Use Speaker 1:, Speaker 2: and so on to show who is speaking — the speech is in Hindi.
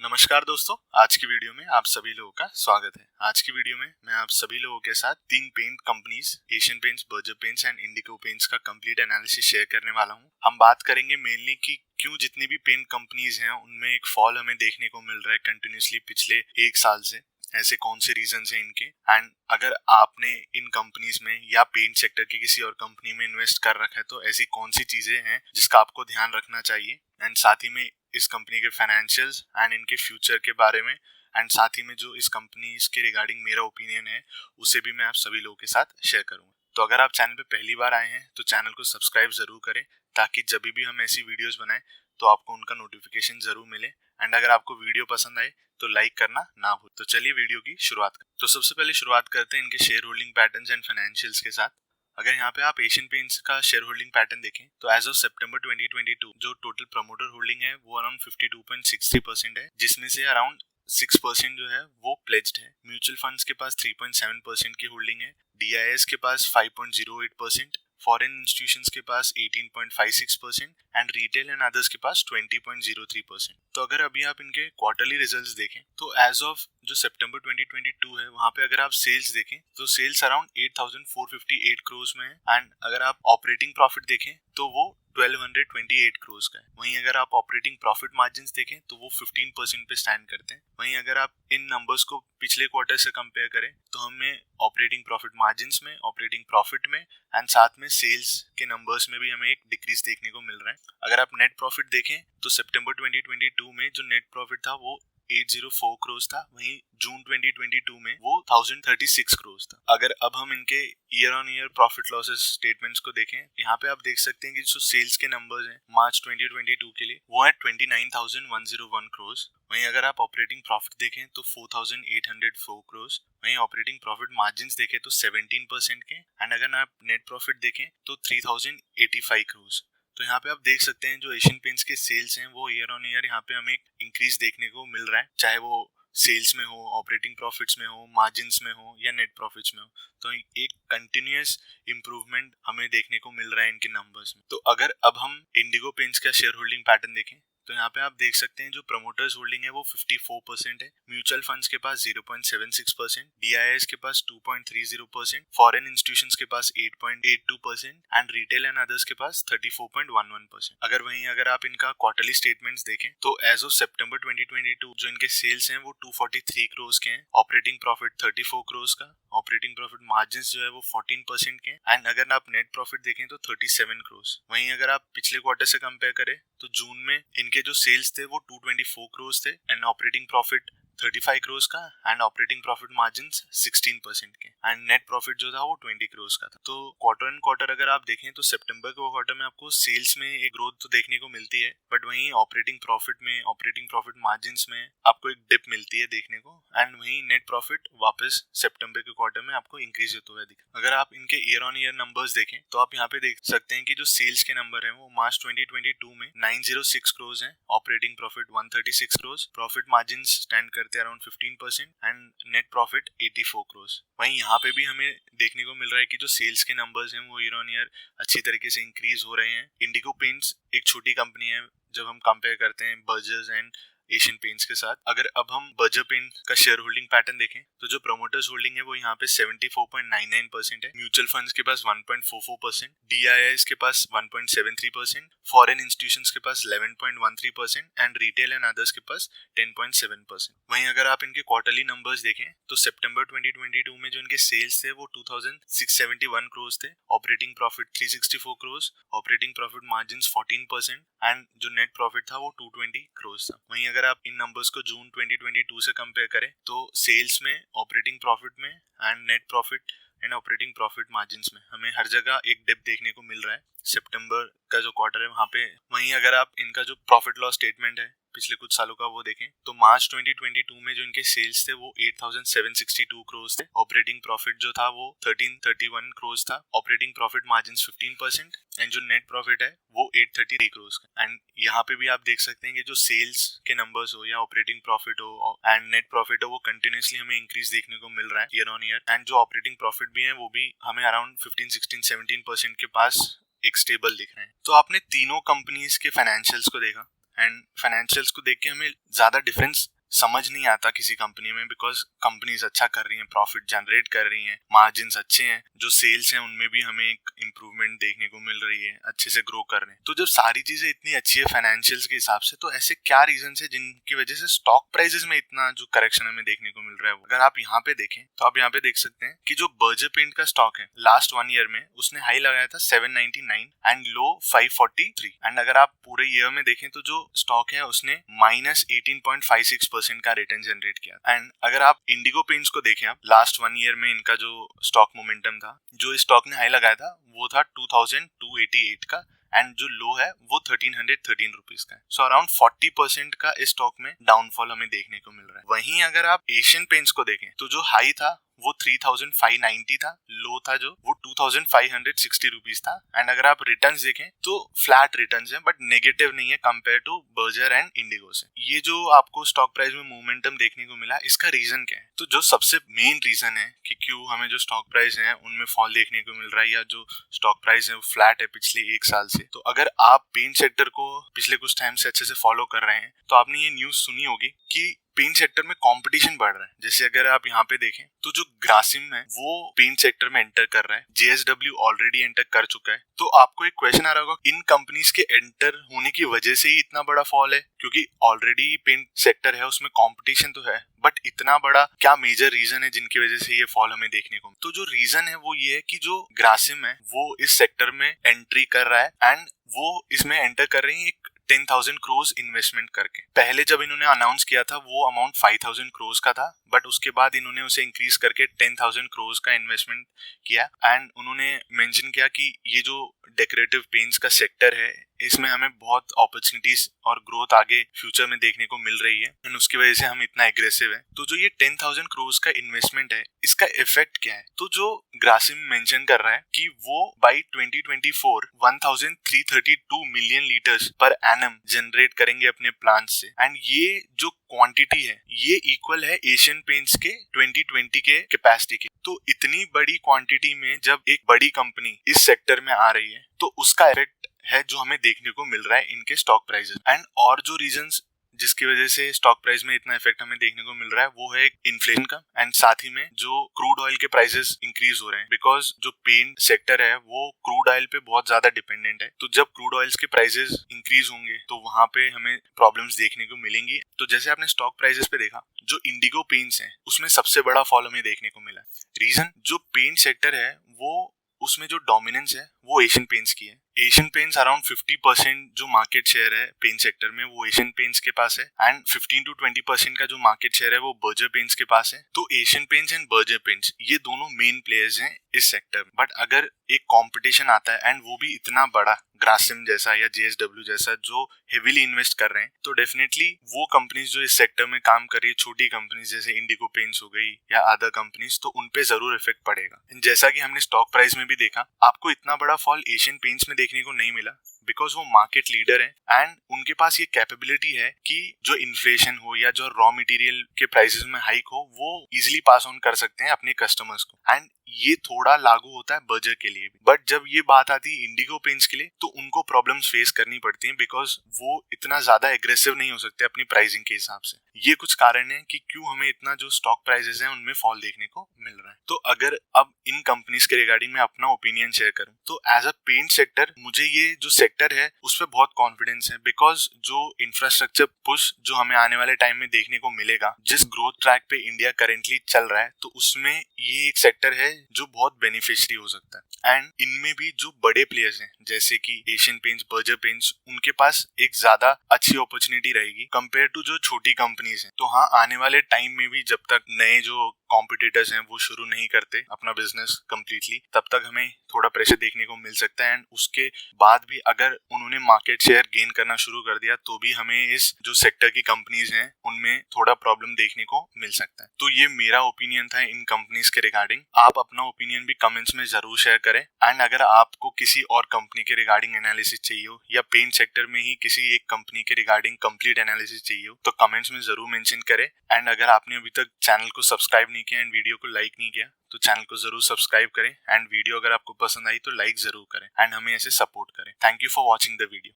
Speaker 1: नमस्कार दोस्तों, आज की वीडियो में आप सभी लोगों का स्वागत है। आज की वीडियो में मैं आप सभी लोगों के साथ तीन paint companies Asian Paints, Berger Paints and Indigo Paints का कंप्लीट एनालिसिस शेयर करने वाला हूं। हम बात करेंगे मेनली कि क्यों जितनी भी पेंट कंपनीज हैं उनमें एक फॉल हमें देखने को मिल रहा है कंटिन्यूसली पिछले एक साल से। ऐसे कौन से रीजंस हैं इनके, एंड अगर आपने इन कंपनीज में या पेंट सेक्टर की किसी और कंपनी में इन्वेस्ट कर रखा है तो ऐसी कौन सी चीजें हैं जिसका आपको ध्यान रखना चाहिए, एंड साथ ही में इस कंपनी के फाइनेंशियल्स एंड इनके फ्यूचर के बारे में, एंड साथ ही में जो इस कंपनी के रिगार्डिंग मेरा ओपिनियन है उसे भी मैं आप सभी लोगों के साथ शेयर करूंगा। तो अगर आप चैनल पे पहली बार आए हैं तो चैनल को सब्सक्राइब जरूर करें ताकि जब भी हम ऐसी वीडियोस बनाएं तो आपको उनका नोटिफिकेशन जरूर मिले। एंड अगर आपको वीडियो पसंद आए तो लाइक करना ना भूलें। तो चलिए वीडियो की शुरुआत करें। तो सबसे पहले शुरुआत करते हैं इनके share holding patterns and financials के साथ। अगर यहाँ पे आप एशियन पेंट्स का शेयर होल्डिंग पैटर्न देखें तो एज ऑफ सितंबर 2022 जो टोटल प्रमोटर होल्डिंग है वो अराउंड 52.63% है, जिसमें से अराउंड 6% जो है वो प्लेज्ड है। म्यूचुअल फंड्स के पास 3.7% की होल्डिंग है, डीआईएस के पास 5.08%, फॉरेन इंस्टीट्यूशंस के पास 18.56% एंड रिटेल एंड अदर्स के पास 20.03%। तो अगर अभी आप इनके क्वार्टरली रिजल्ट्स देखें तो एज ऑफ जो सितंबर 2022 है वहां पे अगर आप सेल्स देखें तो सेल्स अराउंड 8,458 करोड़ में है, एंड अगर आप ऑपरेटिंग प्रॉफिट देखें तो वो 1228 करोड़ का है। वहीं अगर आप ऑपरेटिंग प्रॉफिट मार्जिन्स देखें तो वो 15% पे स्टैंड करते हैं। वहीं अगर आप इन नंबर्स को पिछले क्वार्टर से कंपेयर करें तो हमें ऑपरेटिंग प्रॉफिट मार्जिन्स में, ऑपरेटिंग प्रॉफिट में एंड साथ में सेल्स के नंबर्स में भी हमें एक डिक्रीज देखने को मिल रहा है। अगर आप नेट प्रॉफिट देखें तो सितंबर 2022 में जो नेट प्रॉफिट था वो 804 करोड़ था, वहीं जून 2022 में वो 1036 करोड़ था। अगर अब हम इनके year on year profit losses statements को देखें, यहाँ पे आप देख सकते हैं कि जो सेल्स के नंबर्स हैं मार्च 2022 के लिए वो है 29,101 करोड़। वहीं अगर आप ऑपरेटिंग प्रॉफिट देखें तो 4,804 करोड़। वहीं ऑपरेटिंग प्रॉफिट मार्जिन्स देखें तो 17% के, एंड अगर आप नेट प्रॉफिट देखें तो 3,085 करोड़। तो यहाँ पे आप देख सकते हैं जो एशियन पेंट्स के सेल्स हैं वो ईयर ऑन ईयर यहाँ पे हमें एक इंक्रीज देखने को मिल रहा है, चाहे वो सेल्स में हो, ऑपरेटिंग प्रॉफिट्स में हो, मार्जिन्स में हो या नेट प्रॉफिट्स में हो। तो एक कंटिन्यूअस इंप्रूवमेंट हमें देखने को मिल रहा है इनके नंबर्स में। तो अगर अब हम इंडिगो पेंट्स का शेयर होल्डिंग पैटर्न देखें तो यहाँ पे आप देख सकते हैं जो प्रमोटर्स होल्डिंग है वो 54% है, म्यूचुअल फंड्स के पास 0.76%, डीआईएस के पास 2.30%, फॉरेन इंस्टीट्यूशंस के पास 8.82% एंड रिटेल एंड अदर्स के पास 34.11%। अगर आप इनका क्वार्टरली स्टेटमेंट्स देखें तो एज ऑफ सितंबर 2022 जो इनके सेल्स हैं वो 243 करोड़ के हैं, ऑपरेटिंग प्रॉफिट 34 करोड़ का, ऑपरेटिंग प्रॉफिट मार्जिन जो है वो 14% के, एंड अगर आप नेट प्रॉफिट देखें तो 37 करोड़। वहीं अगर आप पिछले क्वार्टर से कंपेयर करें तो जून में इनके जो सेल्स थे वो 224 करोड़ थे एंड ऑपरेटिंग प्रॉफिट 35 करोड़ का एंड ऑपरेटिंग प्रॉफिट मार्जिन 16% के, एंड नेट प्रॉफिट जो था वो 20 करोड़ का था। तो क्वार्टर एंड क्वार्टर अगर आप देखें तो सितंबर के क्वार्टर में आपको सेल्स में एक ग्रोथ तो देखने को मिलती है, बट वहीं ऑपरेटिंग प्रॉफिट में, ऑपरेटिंग प्रॉफिट मार्जिन में आपको एक डिप मिलती है देखने को, एंड वहीं नेट प्रॉफिट वापस सितंबर के क्वार्टर में आपको इंक्रीज होते हुए दिखे। अगर आप इनके ईयर ऑन ईयर नंबर्स देखें तो आप यहाँ पे देख सकते हैं कि जो सेल्स के नंबर है वो मार्च 2022 में 906 करोड़ है, operating profit 136 crore, profit margin stand करते around 15% and net profit 84 crore. वहीं यहाँ पे भी हमें देखने को मिल रहा है कि जो सेल्स के नंबर्स हैं वो ईयर ऑन ईयर अच्छी तरीके से इंक्रीज हो रहे हैं। इंडिगो पेंट्स एक छोटी कंपनी है जब हम कंपेयर करते हैं बर्जर्स एंड एशियन पेंट्स के साथ। अगर अब हम बर्जर पेंट का शेयर होल्डिंग पैटर्न देखें तो जो प्रमोटर्स होल्डिंग है वो यहाँ पे 74.99% है, म्यूचुअल फंड्स के पास 1.44%, डीआईएस के पास 1.73%, फॉरेन इंस्टीट्यूशंस के पास 11.13% एंड रिटेल एंड अदर्स के पास 10.7%। वहीं अगर आप इनके क्वार्टरली नंबर्स देखें तो सितंबर 2022 में जो इनके सेल्स थे वो 2,671 करोड़ थे, operating profit 364 crore, operating profit margin 14% and जो नेट प्रॉफिट था वो 220 करोड़ था। वहीं अगर आप इन नंबर्स को जून 2022 से कंपेयर करें तो सेल्स में, ऑपरेटिंग प्रॉफिट में and net profit and operating profit margins में हमें हर जगह एक डिप देखने को मिल रहा है सितंबर का जो क्वार्टर है वहां पे। वहीं अगर आप इनका जो प्रॉफिट लॉस स्टेटमेंट है पिछले कुछ सालों का वो देखें तो मार्च 2022 में जो इनके सेल्स थे वो 8,762 करोड़ थे, ऑपरेटिंग प्रॉफिट जो था वो 1331 करोड़ था, ऑपरेटिंग प्रॉफिट मार्जिन 15% एंड जो नेट प्रॉफिट है वो 833 करोड़ का। एंड यहाँ पे भी आप देख सकते हैं कि जो सेल्स के नंबर्स हो या ऑपरेटिंग प्रॉफिट हो एंड नेट प्रॉफिट हो वो कंटिन्यूसली हमें इंक्रीज देखने को मिल रहा है ईयर ऑन ईयर, एंड जो ऑपरेटिंग प्रॉफिट भी है वो भी हमें अराउंड 15-16-17% के पास एक स्टेबल दिख रहे हैं। तो आपने तीनों कंपनीज के फाइनेंशियल्स को देखा, एंड फाइनेंशियल्स को देख के हमें ज़्यादा डिफरेंस समझ नहीं आता किसी कंपनी में, बिकॉज कंपनीज अच्छा कर रही हैं, प्रॉफिट जनरेट कर रही हैं, मार्जिन्स अच्छे हैं, जो सेल्स हैं उनमें भी हमें एक इम्प्रूवमेंट देखने को मिल रही है, अच्छे से ग्रो कर रहे हैं। तो जब सारी चीजें इतनी अच्छी है फाइनेंशियल्स के हिसाब से, तो ऐसे क्या रीजन है जिनकी वजह से स्टॉक प्राइसेस में इतना जो करेक्शन हमें देखने को मिल रहा है? अगर आप यहाँ पे देखें तो आप यहाँ पे देख सकते हैं कि जो बर्जर पेंट का स्टॉक है लास्ट 1 ईयर में उसने हाई लगाया था 799 एंड लो 543, एंड अगर आप पूरे ईयर में देखें तो जो स्टॉक है उसने -18.56% का रिटर्न जनरेट किया। एंड अगर आप इंडिगो पेंट्स को देखें, आप लास्ट 1 ईयर में इनका जो स्टॉक मोमेंटम था, जो स्टॉक ने हाई लगाया था वो था 2288 का, एंड जो लो है वो 1313 रुपीज का है। सो अराउंड 40% का इस स्टॉक में डाउनफॉल हमें देखने को मिल रहा है। वहीं अगर आप एशियन पेंट्स को देखें तो जो हाई था वो 3590 था, लो था जो वो 2560 रुपीज था, एंड अगर आप रिटर्न्स देखें तो फ्लैट रिटर्न्स हैं बट नेगेटिव नहीं है compare to Berger and Indigo से। ये जो आपको स्टॉक प्राइस में मोमेंटम देखने को मिला, इसका रीजन क्या है? तो जो सबसे मेन रीजन है कि क्यों हमें जो स्टॉक प्राइस है उनमें फॉल देखने को मिल रहा है या जो स्टॉक प्राइस है वो फ्लैट है पिछले 1 साल से, तो अगर आप पेंट सेक्टर को पिछले कुछ टाइम से अच्छे से फॉलो कर रहे हैं तो आपने ये न्यूज सुनी होगी कि पेंट सेक्टर में कंपटीशन बढ़ रहा है। जैसे अगर आप यहाँ पे देखें तो जो ग्रासिम है वो पेंट सेक्टर में एंटर कर रहा है, JSW ऑलरेडी एंटर कर चुका है। तो आपको एक क्वेश्चन आ रहा होगा, इन कंपनीज के एंटर होने की वजह से ही इतना बड़ा फॉल है? क्योंकि ऑलरेडी पेंट सेक्टर है उसमें कंपटीशन तो है, बट इतना बड़ा क्या मेजर रीजन है जिनकी वजह से ये फॉल हमें देखने को? तो जो रीजन है वो ये है कि जो ग्रासिम है वो इस सेक्टर में एंट्री कर रहा है एंड वो इसमें एंटर कर रही है एक 10,000 करोड़ इन्वेस्टमेंट करके। पहले जब इन्होंने अनाउंस किया था वो अमाउंट 5,000 करोड़ का था, बट उसके बाद इन्होंने उसे इंक्रीज करके 10,000 करोड़ का इन्वेस्टमेंट किया, एंड उन्होंने मेंशन किया कि ये जो डेकोरेटिव पेंट्स का सेक्टर है इसमें हमें बहुत अपॉर्चुनिटीज और ग्रोथ आगे फ्यूचर में देखने को मिल रही है, एंड उसकी वजह से हम इतना एग्रेसिव है। तो जो ये 10,000 करोड़ का इन्वेस्टमेंट है इसका इफेक्ट क्या है? तो जो ग्रासिम मेंशन कर रहा है कि वो by 2024 1332 million litres per annum generate करेंगे अपने प्लांट से, एंड ये जो क्वांटिटी है ये इक्वल है एशियन पेंट्स के 2020 के कैपेसिटी के। तो इतनी बड़ी क्वांटिटी में जब एक बड़ी कंपनी इस सेक्टर में आ रही है तो उसका इफेक्ट है जो हमें देखने को मिल रहा है इनके स्टॉक प्राइसेस। एंड और जो रीजंस जिसकी वजह से स्टॉक प्राइस में इतना इफेक्ट हमें देखने को मिल रहा है वो है इन्फ्लेशन का, एंड साथ ही में जो क्रूड ऑयल के प्राइसेस इंक्रीज हो रहे हैं, बिकॉज जो पेंट सेक्टर है वो क्रूड ऑयल पे बहुत ज्यादा डिपेंडेंट है। तो जब क्रूड ऑयल्स के प्राइसेस इंक्रीज होंगे तो वहां पे हमें प्रॉब्लम्स देखने को मिलेंगी। तो जैसे आपने स्टॉक प्राइसेस पे देखा, जो इंडिगो पेंट्स है उसमें सबसे बड़ा फॉल हमें देखने को मिला। रीजन, जो पेंट सेक्टर है वो उसमें जो डोमिनेंस है वो एशियन पेंट्स की है। एशियन पेंट्स अराउंड 50% जो मार्केट शेयर है पेंट सेक्टर में वो एशियन पेंट्स के पास है, एंड 15 to 20% का जो मार्केट शेयर है वो बर्जर पेंट्स के पास है। तो Asian paints and Berger paints ये दोनों मेन प्लेयर्स हैं इस सेक्टर में। बट अगर एक कंपटीशन आता है एंड वो भी इतना बड़ा, ग्रासिम जैसा या JSW जैसा जो हेवीली इन्वेस्ट कर रहे हैं, तो डेफिनेटली वो कंपनीज जो इस सेक्टर में काम कर रही है, छोटी कंपनीज जैसे इंडिगो पेंट्स हो गई या अदर कंपनीज, तो उनपे जरूर इफेक्ट पड़ेगा। जैसा कि हमने स्टॉक प्राइस में भी देखा, आपको इतना बड़ा फॉल एशियन पेंट्स में देखने को नहीं मिला बिकॉज वो मार्केट लीडर है एंड उनके पास ये कैपेबिलिटी है कि जो इन्फ्लेशन हो या जो रॉ मटेरियल के प्राइसेस में हाइक हो वो इजिली पास ऑन कर सकते हैं अपने कस्टमर्स को, एंड ये थोड़ा लागू होता है बर्जर के लिए भी। बट जब ये बात आती है इंडिगो पेंट्स के लिए तो उनको प्रॉब्लम्स फेस करनी पड़ती हैं बिकॉज वो इतना ज्यादा एग्रेसिव नहीं हो सकते अपनी प्राइसिंग के हिसाब से। ये कुछ कारण है कि क्यों हमें इतना जो स्टॉक प्राइसेस हैं उनमें फॉल देखने को मिल रहा है। तो अगर अब इन कंपनीज के रिगार्डिंग मैं अपना ओपिनियन शेयर करूं तो एज अ पेंट सेक्टर मुझे ये जो सेक्टर है उस पर बहुत कॉन्फिडेंस है, बिकॉज जो इंफ्रास्ट्रक्चर पुश जो हमें आने वाले टाइम में देखने को मिलेगा, जिस ग्रोथ ट्रैक पे इंडिया करेंटली चल रहा है, तो उसमें ये एक सेक्टर है जो बहुत बेनिफिशियरी हो सकता है। एंड इनमें भी जो बड़े प्लेयर्स हैं जैसे कि एशियन पेंट्स, बर्जर पेंट्स, उनके पास एक ज्यादा अच्छी अपॉर्चुनिटी रहेगी कंपेयर टू जो छोटी कंपनीज हैं। तो हाँ, आने वाले टाइम में भी जब तक नए जो कॉम्पिटिटर्स हैं वो शुरू नहीं करते अपना बिजनेस कंप्लीटली, तब तक हमें थोड़ा प्रेशर देखने को मिल सकता है। एंड उसके बाद भी अगर उन्होंने मार्केट शेयर गेन करना शुरू कर दिया तो भी हमें इस जो सेक्टर की कंपनीज हैं उनमें थोड़ा प्रॉब्लम देखने को मिल सकता है। तो ये मेरा ओपिनियन था इन कंपनीज के रिगार्डिंग। आप अपना ओपिनियन भी कमेंट्स में जरूर शेयर करें, एंड अगर आपको किसी और कंपनी के रिगार्डिंग एनालिसिस चाहिए हो या पेंट सेक्टर में ही किसी एक कंपनी के रिगार्डिंग कंप्लीट एनालिसिस चाहिए हो तो कमेंट्स में जरूर मेंशन करें। एंड अगर आपने अभी तक चैनल को सब्सक्राइब नहीं किया एंड वीडियो को लाइक नहीं किया तो चैनल को जरूर सब्सक्राइब करें, एंड वीडियो अगर आपको पसंद आई तो लाइक जरूर करें एंड हमें ऐसे सपोर्ट करें। Thank you for watching the video.